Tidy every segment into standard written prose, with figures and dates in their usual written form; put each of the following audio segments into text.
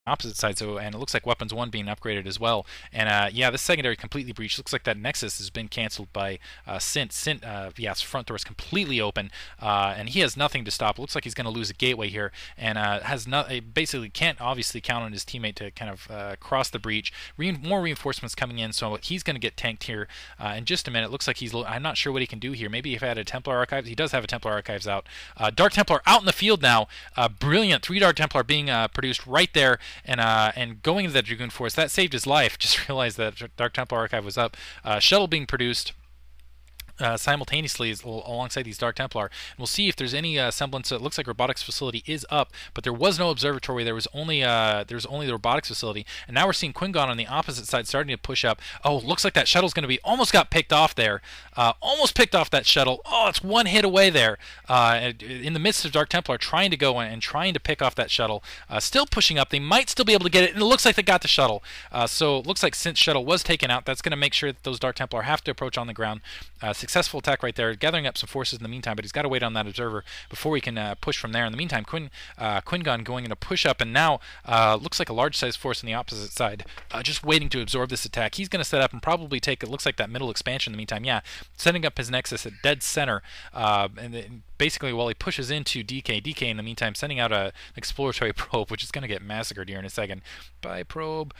opposite side. So, and it looks like weapons 1 being upgraded as well. And yeah, this secondary completely breached. Looks like that nexus has been canceled by Cint. Cint, yeah, his front door is completely open, and he has nothing to stop. It looks like he's going to lose a gateway here, and has not basically can't obviously count on his teammate to kind of cross the breach. More reinforcements coming in, so he's going to get tanked here in just a minute. It looks like I'm not sure what he can do here. Maybe if I had a Templar Archives, he does have a Templar Archives out. Dark Templar out in the field now. Brilliant 3 Dark Templar being produced right there, and going into that Dragoon Force. That saved his life. Just realized that Dark Templar Archive was up. Shuttle being produced simultaneously alongside these Dark Templar. And we'll see if there's any semblance. It looks like robotics facility is up, but there was no observatory. There was only the robotics facility. And now we're seeing QuinGuan on the opposite side starting to push up. Oh, looks like that shuttle's going to be almost got picked off there. Almost picked off that shuttle. Oh, it's one hit away there. In the midst of Dark Templar trying to go and trying to pick off that shuttle. Still pushing up. They might still be able to get it. And it looks like they got the shuttle. So it looks like Cint's shuttle was taken out. That's going to make sure that those Dark Templar have to approach on the ground. Successful attack right there, gathering up some forces in the meantime, but he's got to wait on that observer before we can push from there. In the meantime, QuinGuan going into push up, and now looks like a large-sized force on the opposite side, just waiting to absorb this attack. He's going to set up and probably take, it looks like, that middle expansion in the meantime. Yeah, setting up his nexus at dead center, and then basically while he pushes into DK in the meantime sending out an exploratory probe, which is going to get massacred here in a second by probe,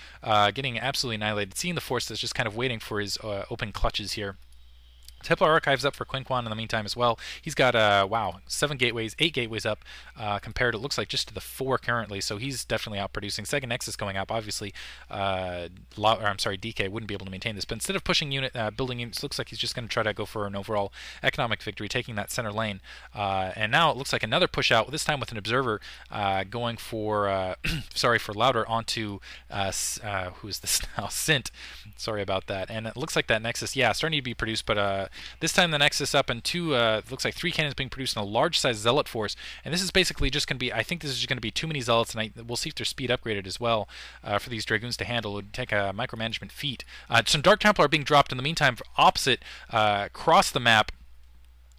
getting absolutely annihilated. Seeing the force that's just kind of waiting for his open clutches here. Templar Archives up for QuinGuan in the meantime as well. He's got, wow, 8 gateways up compared, it looks like, just to the 4 currently, so he's definitely outproducing. Second Nexus going up, obviously, DK wouldn't be able to maintain this, but instead of pushing building units, looks like he's just going to try to go for an overall economic victory, taking that center lane. And now it looks like another push out, this time with an observer going for, for Louder onto, who is this now? Cint. Sorry about that. And it looks like that Nexus, yeah, starting to be produced, but this time the Nexus up and 2, looks like 3 cannons being produced in a large-sized Zealot force. And this is basically just going to be, I think this is just going to be too many Zealots, and we'll see if their speed upgraded as well for these Dragoons to handle. It would take a micromanagement feat. Some Dark Templar are being dropped in the meantime opposite, across the map,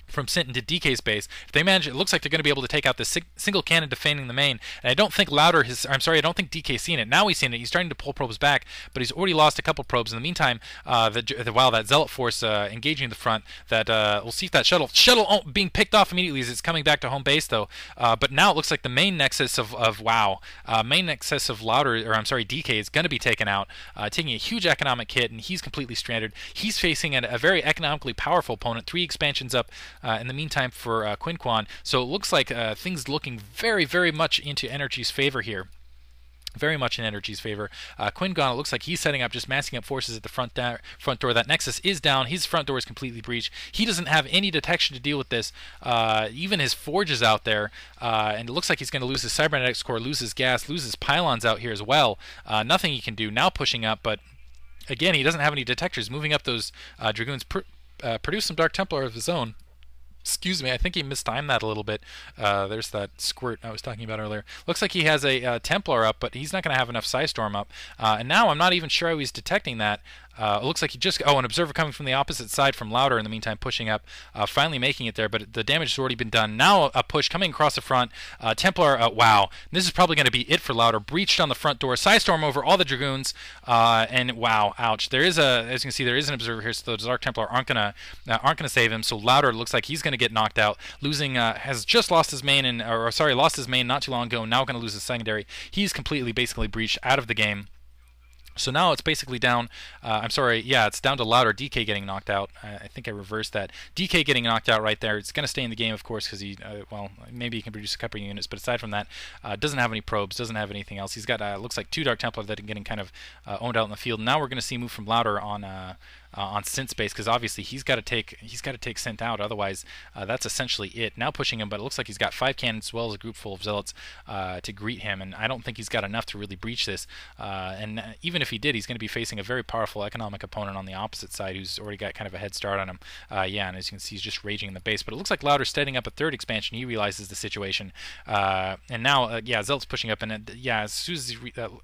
from Cint into DK's base. If they manage, it looks like they're going to be able to take out this single cannon defending the main. And I don't think I don't think DK's seen it. Now he's seen it. He's starting to pull probes back, but he's already lost a couple probes. In the meantime, while that Zealot force engaging the front, that we'll see if that shuttle being picked off immediately as it's coming back to home base though. But now it looks like the main nexus of main nexus of DK is going to be taken out, taking a huge economic hit, and he's completely stranded. He's facing a very economically powerful opponent. 3 expansions up in the meantime for QuinGuan. So it looks like things looking very, very much into NrG's favor here. Very much in NrG's favor. QuinGuan, it looks like he's setting up, just massing up forces at the front door. That Nexus is down. His front door is completely breached. He doesn't have any detection to deal with this. Even his forge is out there. And it looks like he's going to lose his cybernetics core, lose his gas, lose his pylons out here as well. Nothing he can do. Now pushing up, but again, he doesn't have any detectors. Moving up those Dragoons, produce some Dark Templar of his own. Excuse me, I think he mistimed that a little bit. There's that squirt I was talking about earlier. Looks like he has a Templar up, but he's not going to have enough Psystorm up. And now I'm not even sure how he's detecting that. It looks like he just... Oh, an observer coming from the opposite side from Louder in the meantime, pushing up, finally making it there, but the damage has already been done. Now a push coming across the front. Templar, wow. This is probably going to be it for Louder. Breached on the front door. Psystorm over all the Dragoons, and wow, ouch. There is as you can see, there is an observer here, so the Dark Templar aren't gonna save him. So Louder looks like he's going to get knocked out. Losing, has just lost his main, lost his main not too long ago, now going to lose his secondary. He's completely, basically breached out of the game. So now it's basically down, it's down to Louder, DK getting knocked out. I think I reversed that. DK getting knocked out right there. It's going to stay in the game, of course, because he, maybe he can produce a couple of units, but aside from that, doesn't have any probes, doesn't have anything else. He's got, looks like 2 Dark Templar that are getting kind of owned out in the field. Now we're going to see move from Louder on Cint's base, because obviously he's got to take Cint out. Otherwise, that's essentially it. Now pushing him, but it looks like he's got 5 cannons as well as a group full of zealots to greet him, and I don't think he's got enough to really breach this. And even if he did, he's going to be facing a very powerful economic opponent on the opposite side who's already got kind of a head start on him. And as you can see, he's just raging in the base. But it looks like Louder's setting up a 3rd expansion. He realizes the situation, and now Zealot's pushing up, and as soon as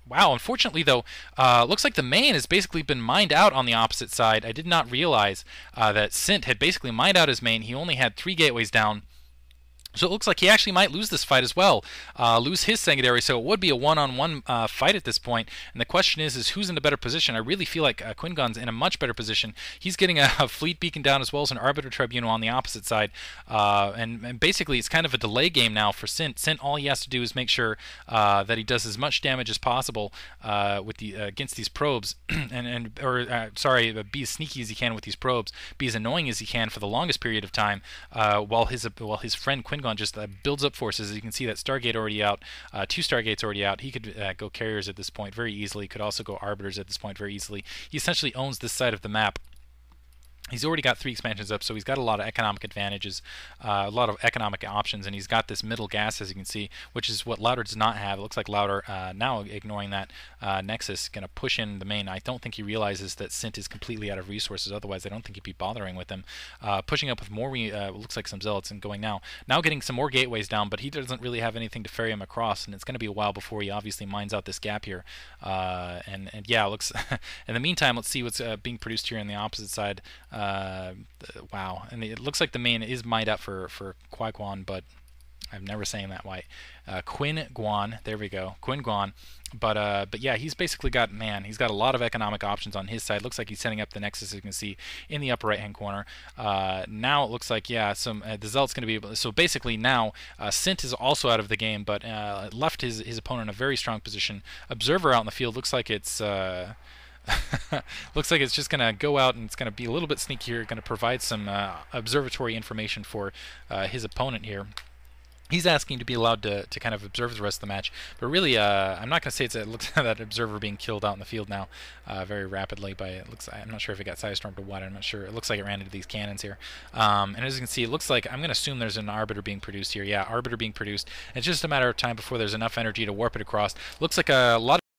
wow. Unfortunately though, looks like the main has basically been mined out on the opposite side. I did not realize that Cint had basically mined out his main. He only had 3 gateways down. So it looks like he actually might lose this fight as well, lose his secondary. So it would be a one-on-one fight at this point. And the question is who's in a better position? I really feel like QinGuan's in a much better position. He's getting a fleet beacon down as well as an arbiter tribunal on the opposite side. And basically it's kind of a delay game now for Cint. Cint, all he has to do is make sure that he does as much damage as possible with the against these probes, be as sneaky as he can with these probes, be as annoying as he can for the longest period of time, while his friend QinGuan just builds up forces. As you can see, that Stargate already out, 2 Stargates already out. He could go carriers at this point very easily. Could also go arbiters at this point very easily. He essentially owns this side of the map. He's already got 3 expansions up, so he's got a lot of economic advantages, a lot of economic options, and he's got this middle gas, as you can see, which is what Louder does not have. It looks like Louder, now ignoring that Nexus, going to push in the main. I don't think he realizes that Cint is completely out of resources, otherwise I don't think he'd be bothering with him. Pushing up with more, looks like some Zealots, and going now getting some more gateways down, but he doesn't really have anything to ferry him across, and it's going to be a while before he obviously mines out this gap here. And yeah, it looks in the meantime, let's see what's being produced here on the opposite side. Wow, and it looks like the main is mined up for QinGuan, but I'm never saying that right. QinGuan, there we go, QinGuan. But yeah, he's basically got, he's got a lot of economic options on his side. Looks like he's setting up the Nexus, as you can see in the upper right hand corner. Now it looks like, yeah, the Zealot's going to be able. So basically now Cint is also out of the game, but left his opponent in a very strong position. Observer out in the field looks like it's. Looks like it's just going to go out and it's going to be a little bit sneakier, going to provide some observatory information for his opponent here. He's asking to be allowed to kind of observe the rest of the match, but really, I'm not going to say it looks at that observer being killed out in the field now very rapidly. I'm not sure if it got sidestormed or what. I'm not sure. It looks like it ran into these cannons here, and as you can see, it looks like I'm going to assume there's an arbiter being produced here. Yeah, arbiter being produced. It's just a matter of time before there's enough energy to warp it across. Looks like a lot of